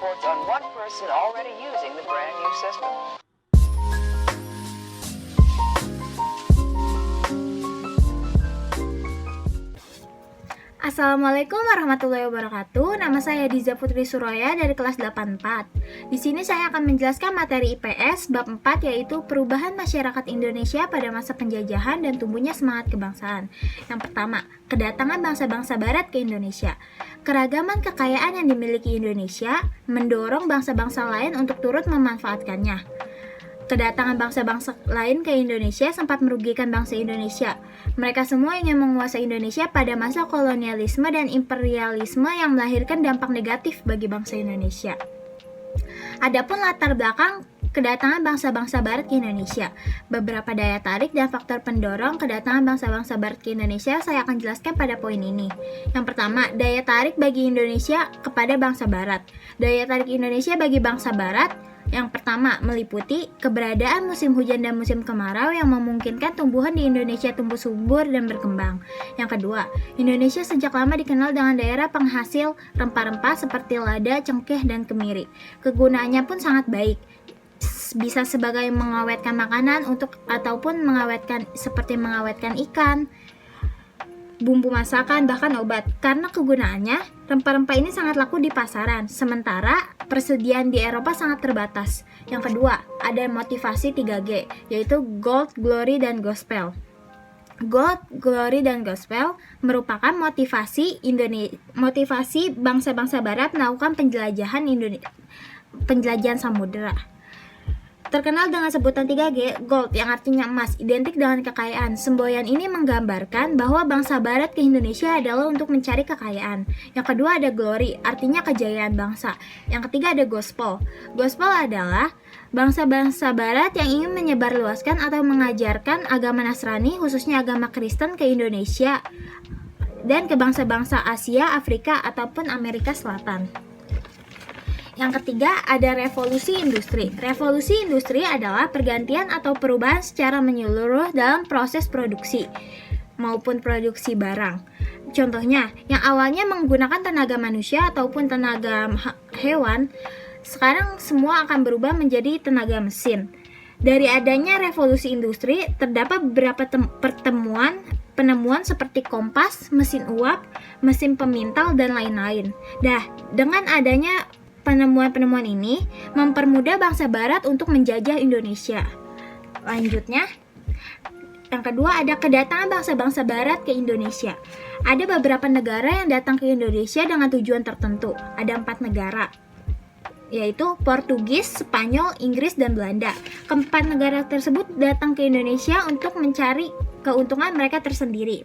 reports on one person already using the brand new system. Assalamualaikum warahmatullahi wabarakatuh. Nama saya Diza Putri Suraya dari kelas 84. Di sini saya akan menjelaskan materi IPS bab 4, yaitu perubahan masyarakat Indonesia pada masa penjajahan dan tumbuhnya semangat kebangsaan. Yang pertama, kedatangan bangsa-bangsa barat ke Indonesia. Keragaman kekayaan yang dimiliki Indonesia mendorong bangsa-bangsa lain untuk turut memanfaatkannya. Kedatangan bangsa-bangsa lain ke Indonesia sempat merugikan bangsa Indonesia. Mereka semua ingin menguasai Indonesia pada masa kolonialisme dan imperialisme yang melahirkan dampak negatif bagi bangsa Indonesia. Adapun latar belakang kedatangan bangsa-bangsa barat ke Indonesia, beberapa daya tarik dan faktor pendorong kedatangan bangsa-bangsa barat ke Indonesia saya akan jelaskan pada poin ini. Yang pertama, daya tarik bagi Indonesia kepada bangsa barat. Daya tarik Indonesia bagi bangsa barat yang pertama meliputi keberadaan musim hujan dan musim kemarau yang memungkinkan tumbuhan di Indonesia tumbuh subur dan berkembang. Yang kedua, Indonesia sejak lama dikenal dengan daerah penghasil rempah-rempah seperti lada, cengkeh, dan kemiri. Kegunaannya pun sangat baik. Bisa sebagai mengawetkan makanan ataupun mengawetkan ikan, bumbu masakan, bahkan obat. Karena kegunaannya, rempah-rempah ini sangat laku di pasaran, sementara persediaan di Eropa sangat terbatas. Yang kedua, ada motivasi 3G, yaitu Gold, Glory, dan Gospel. Gold, Glory, dan Gospel merupakan motivasi bangsa-bangsa barat melakukan penjelajahan samudera. Terkenal dengan sebutan 3G, gold yang artinya emas, identik dengan kekayaan. Semboyan ini menggambarkan bahwa bangsa barat ke Indonesia adalah untuk mencari kekayaan. Yang kedua ada glory, artinya kejayaan bangsa. Yang ketiga ada gospel. Gospel adalah bangsa-bangsa barat yang ingin menyebarluaskan atau mengajarkan agama Nasrani, khususnya agama Kristen, ke Indonesia dan ke bangsa-bangsa Asia, Afrika, ataupun Amerika Selatan. Yang ketiga ada revolusi industri. Revolusi industri adalah pergantian atau perubahan secara menyeluruh dalam proses produksi maupun produksi barang. Contohnya, yang awalnya menggunakan tenaga manusia ataupun tenaga hewan, sekarang semua akan berubah menjadi tenaga mesin. Dari adanya revolusi industri, terdapat beberapa penemuan seperti kompas, mesin uap, mesin pemintal, dan lain-lain. Dengan adanya penemuan-penemuan ini mempermudah bangsa barat untuk menjajah Indonesia. Lanjutnya, yang kedua ada kedatangan bangsa-bangsa barat ke Indonesia. Ada beberapa negara yang datang ke Indonesia dengan tujuan tertentu. Ada 4 negara, yaitu Portugis, Spanyol, Inggris, dan Belanda. Keempat negara tersebut datang ke Indonesia untuk mencari keuntungan mereka tersendiri.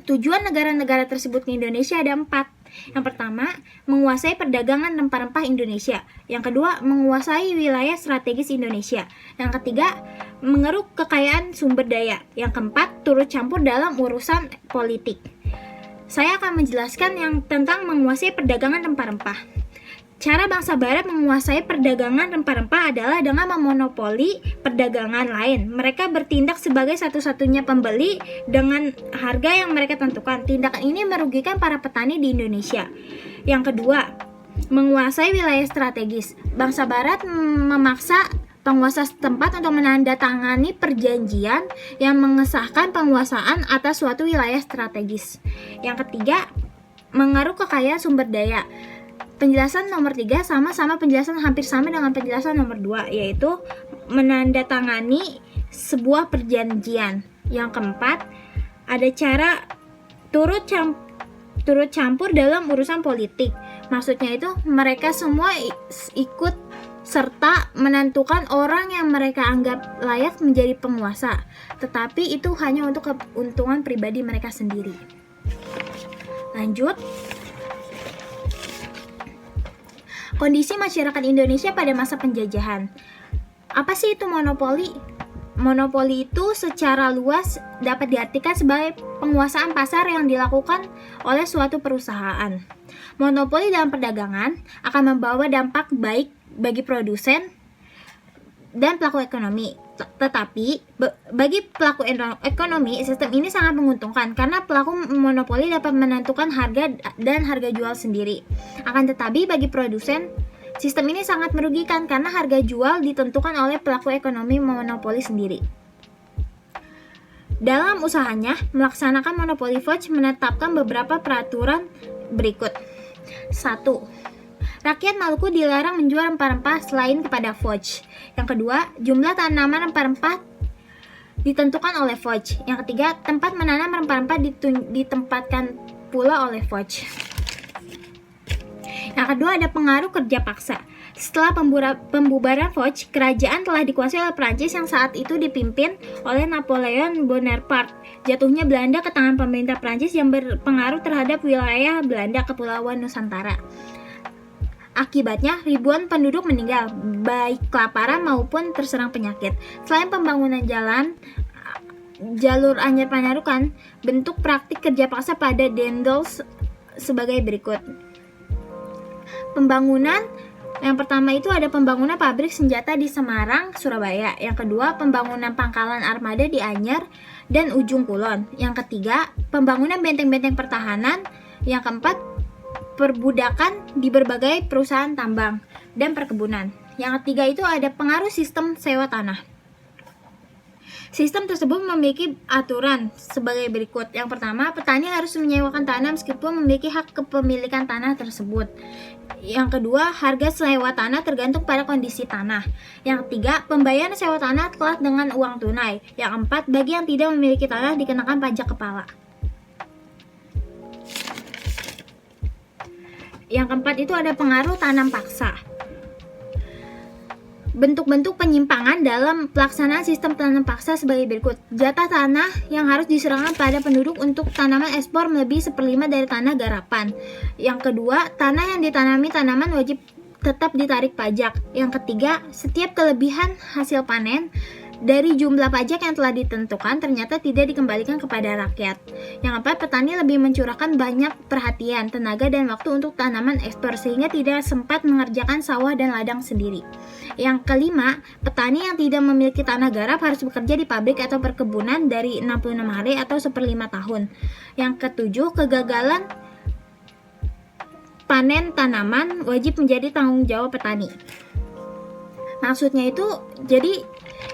Tujuan negara-negara tersebut ke Indonesia ada 4. Yang pertama, menguasai perdagangan rempah-rempah Indonesia. Yang kedua, menguasai wilayah strategis Indonesia. Yang ketiga, mengeruk kekayaan sumber daya. Yang keempat, turut campur dalam urusan politik. Saya akan menjelaskan yang tentang menguasai perdagangan rempah-rempah. Cara bangsa barat menguasai perdagangan rempah-rempah adalah dengan memonopoli perdagangan lain. Mereka bertindak sebagai satu-satunya pembeli dengan harga yang mereka tentukan. Tindakan ini merugikan para petani di Indonesia. Yang kedua, menguasai wilayah strategis. Bangsa barat memaksa penguasa setempat untuk menandatangani perjanjian yang mengesahkan penguasaan atas suatu wilayah strategis. Yang ketiga, mengeruk kekayaan sumber daya. Penjelasan nomor 3 hampir sama dengan penjelasan nomor 2, yaitu menandatangani sebuah perjanjian. Yang keempat, ada cara turut campur dalam urusan politik. Maksudnya itu mereka semua ikut serta menentukan orang yang mereka anggap layak menjadi penguasa, tetapi itu hanya untuk keuntungan pribadi mereka sendiri. Lanjut. Kondisi masyarakat Indonesia pada masa penjajahan. Apa sih itu monopoli? Monopoli itu secara luas dapat diartikan sebagai penguasaan pasar yang dilakukan oleh suatu perusahaan. Monopoli dalam perdagangan akan membawa dampak baik bagi produsen dan pelaku ekonomi. Tetapi bagi pelaku ekonomi, sistem ini sangat menguntungkan karena pelaku monopoli dapat menentukan harga dan harga jual sendiri. Akan tetapi bagi produsen Sistem ini sangat merugikan karena harga jual ditentukan oleh pelaku ekonomi monopoli sendiri. Dalam usahanya melaksanakan monopoli Foch menetapkan beberapa peraturan berikut. 1. Rakyat Maluku dilarang menjual rempah-rempah selain kepada Foch. Yang kedua, jumlah tanaman rempah-rempah ditentukan oleh Foch. Yang ketiga, tempat menanam rempah-rempah ditempatkan pula oleh Foch. Yang kedua, ada pengaruh kerja paksa. Setelah pembubaran Foch, kerajaan telah dikuasai oleh Prancis yang saat itu dipimpin oleh Napoleon Bonaparte. Jatuhnya Belanda ke tangan pemerintah Prancis yang berpengaruh terhadap wilayah Belanda Kepulauan Nusantara. Akibatnya, ribuan penduduk meninggal, baik kelaparan maupun terserang penyakit. Selain pembangunan jalan, jalur Anyer Panyarukan, bentuk praktik kerja paksa pada Dendels sebagai berikut. Pembangunan yang pertama itu ada pembangunan pabrik senjata di Semarang, Surabaya. Yang kedua, pembangunan pangkalan armada di Anyer dan Ujung Kulon. Yang ketiga, pembangunan benteng-benteng pertahanan. Yang keempat, perbudakan di berbagai perusahaan tambang dan perkebunan. Yang ketiga itu ada pengaruh sistem sewa tanah. Sistem tersebut memiliki aturan sebagai berikut. Yang pertama, petani harus menyewakan tanah meskipun memiliki hak kepemilikan tanah tersebut. Yang kedua, harga sewa tanah tergantung pada kondisi tanah. Yang ketiga, pembayaran sewa tanah kelak dengan uang tunai. Yang keempat, bagi yang tidak memiliki tanah dikenakan pajak kepala. Yang keempat itu ada pengaruh tanam paksa. Bentuk-bentuk penyimpangan dalam pelaksanaan sistem tanam paksa sebagai berikut. Jatah tanah yang harus diserahkan pada penduduk untuk tanaman ekspor melebihi 1/5 dari tanah garapan. Yang kedua, tanah yang ditanami tanaman wajib tetap ditarik pajak. Yang ketiga, setiap kelebihan hasil panen dari jumlah pajak yang telah ditentukan ternyata tidak dikembalikan kepada rakyat. Yang keempat, petani lebih mencurahkan banyak perhatian, tenaga, dan waktu untuk tanaman ekspor sehingga tidak sempat mengerjakan sawah dan ladang sendiri. Yang kelima, petani yang tidak memiliki tanah garap harus bekerja di pabrik atau perkebunan dari 66 hari atau 1/5 tahun. Yang ketujuh, kegagalan panen tanaman wajib menjadi tanggung jawab petani. Maksudnya itu, jadi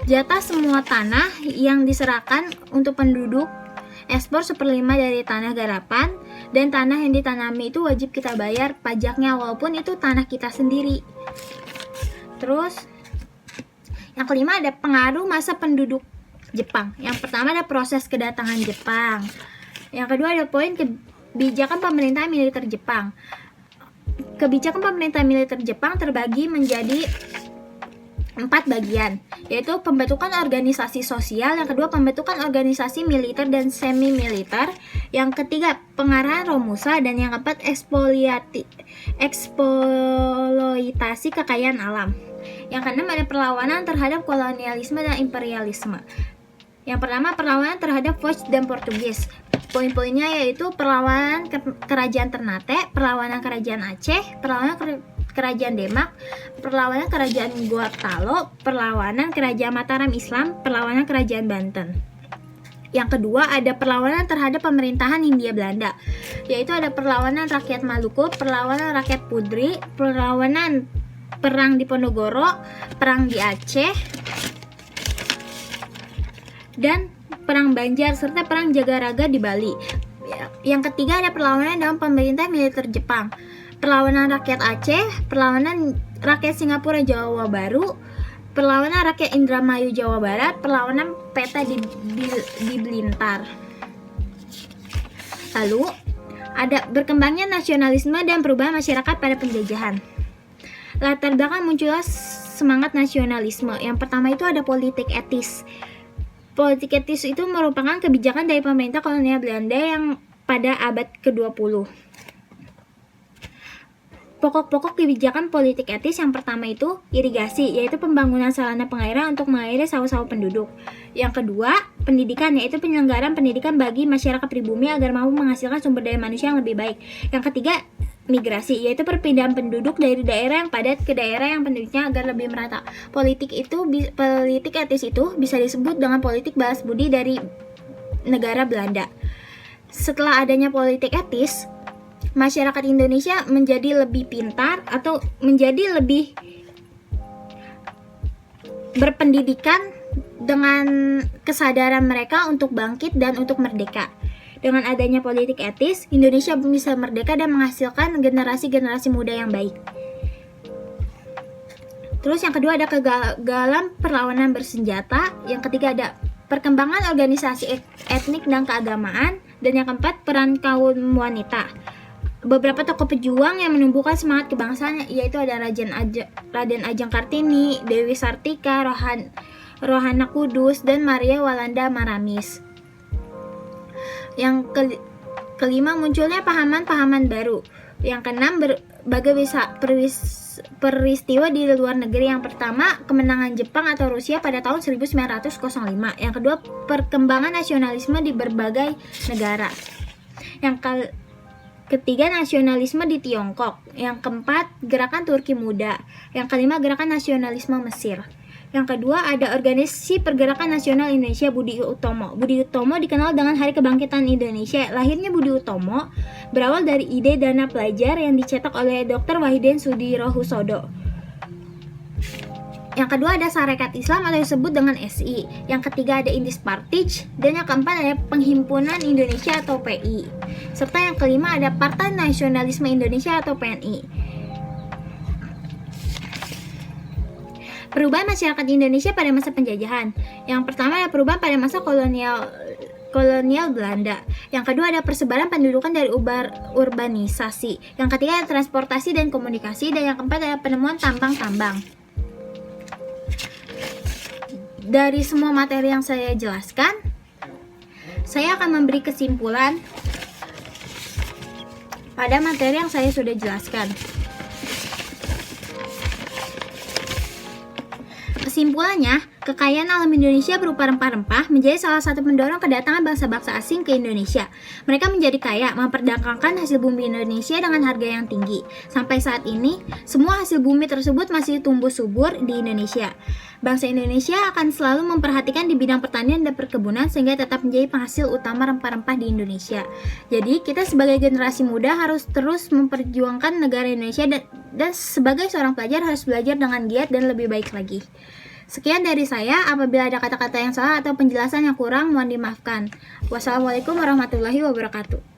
jatah semua tanah yang diserahkan untuk penduduk ekspor 1/5 dari tanah garapan, dan tanah yang ditanami itu wajib kita bayar pajaknya walaupun itu tanah kita sendiri. Terus yang kelima ada pengaruh masa penduduk Jepang. Yang pertama ada proses kedatangan Jepang. Yang kedua ada poin kebijakan pemerintah militer Jepang. Kebijakan pemerintah militer Jepang terbagi menjadi 4 bagian, yaitu pembentukan organisasi sosial, yang kedua pembentukan organisasi militer dan semi militer, yang ketiga pengarahan Romusa, dan yang keempat eksploitasi kekayaan alam. Yang keenam ada perlawanan terhadap kolonialisme dan imperialisme. Yang pertama, perlawanan terhadap Foch dan Portugis. Poin-poinnya yaitu perlawanan kerajaan Ternate, perlawanan kerajaan Aceh, perlawanan kerajaan Demak, perlawanan kerajaan Gorontalo, perlawanan kerajaan Mataram Islam, perlawanan kerajaan Banten. Yang kedua ada perlawanan terhadap pemerintahan Hindia Belanda, yaitu ada perlawanan rakyat Maluku, perlawanan rakyat Pudri, perlawanan perang di Ponorogo, perang di Aceh, dan perang Banjar, serta perang Jagaraga di Bali. Yang ketiga ada perlawanan dalam pemerintah militer Jepang, perlawanan rakyat Aceh, perlawanan rakyat Singapura Jawa Baru, perlawanan rakyat Indramayu Jawa Barat, perlawanan peta di Blitar. Lalu ada berkembangnya nasionalisme dan perubahan masyarakat pada penjajahan. Latar belakang munculnya semangat nasionalisme. Yang pertama itu ada politik etis. Politik etis itu merupakan kebijakan dari pemerintah kolonial Belanda yang pada abad ke-20. Pokok-pokok kebijakan politik etis yang pertama itu irigasi, yaitu pembangunan sarana pengairan untuk mengairi sawah-sawah penduduk. Yang kedua, pendidikan, yaitu penyelenggaraan pendidikan bagi masyarakat pribumi agar mampu menghasilkan sumber daya manusia yang lebih baik. Yang ketiga, migrasi, yaitu perpindahan penduduk dari daerah yang padat ke daerah yang penduduknya agar lebih merata. Politik etis itu bisa disebut dengan politik balas budi dari negara Belanda. Setelah adanya politik etis, masyarakat Indonesia menjadi lebih pintar atau menjadi lebih berpendidikan dengan kesadaran mereka untuk bangkit dan untuk merdeka. Dengan adanya politik etis, Indonesia bisa merdeka dan menghasilkan generasi-generasi muda yang baik. Terus yang kedua ada kegagalan perlawanan bersenjata. Yang ketiga ada perkembangan organisasi etnik dan keagamaan. Dan yang keempat peran kaum wanita. Beberapa tokoh pejuang yang menumbuhkan semangat kebangsaan yaitu ada Raden Ajeng Kartini, Dewi Sartika, Rohana Kudus, dan Maria Walanda Maramis. Yang kelima munculnya pahaman-pahaman baru. Yang keenam berbagai peristiwa di luar negeri. Yang pertama, kemenangan Jepang atau Rusia pada tahun 1905. Yang kedua, perkembangan nasionalisme di berbagai negara. Yang ketiga, nasionalisme di Tiongkok. Yang keempat, gerakan Turki Muda. Yang kelima, gerakan nasionalisme Mesir. Yang kedua, ada Organisasi Pergerakan Nasional Indonesia Budi Utomo. Budi Utomo dikenal dengan Hari Kebangkitan Indonesia. Lahirnya Budi Utomo berawal dari ide dana pelajar yang dicetak oleh Dr. Wahidin Sudirohusodo. Yang kedua ada Sarekat Islam atau disebut dengan SI. Yang ketiga ada Indis Partij. Dan yang keempat ada Penghimpunan Indonesia atau PI. Serta yang kelima ada Partai Nasionalisme Indonesia atau PNI. Perubahan masyarakat Indonesia pada masa penjajahan. Yang pertama ada perubahan pada masa kolonial Belanda. Yang kedua ada persebaran pendudukan dari urbanisasi. Yang ketiga ada transportasi dan komunikasi. Dan yang keempat ada penemuan tambang-tambang. Dari semua materi yang saya jelaskan, saya akan memberi kesimpulan pada materi yang saya sudah jelaskan. Kesimpulannya, kekayaan alam Indonesia berupa rempah-rempah menjadi salah satu pendorong kedatangan bangsa-bangsa asing ke Indonesia. Mereka menjadi kaya, memperdagangkan hasil bumi Indonesia dengan harga yang tinggi. Sampai saat ini, semua hasil bumi tersebut masih tumbuh subur di Indonesia. Bangsa Indonesia akan selalu memperhatikan di bidang pertanian dan perkebunan sehingga tetap menjadi penghasil utama rempah-rempah di Indonesia. Jadi, kita sebagai generasi muda harus terus memperjuangkan negara Indonesia dan sebagai seorang pelajar harus belajar dengan giat dan lebih baik lagi. Sekian dari saya, apabila ada kata-kata yang salah atau penjelasan yang kurang, mohon dimaafkan. Wassalamualaikum warahmatullahi wabarakatuh.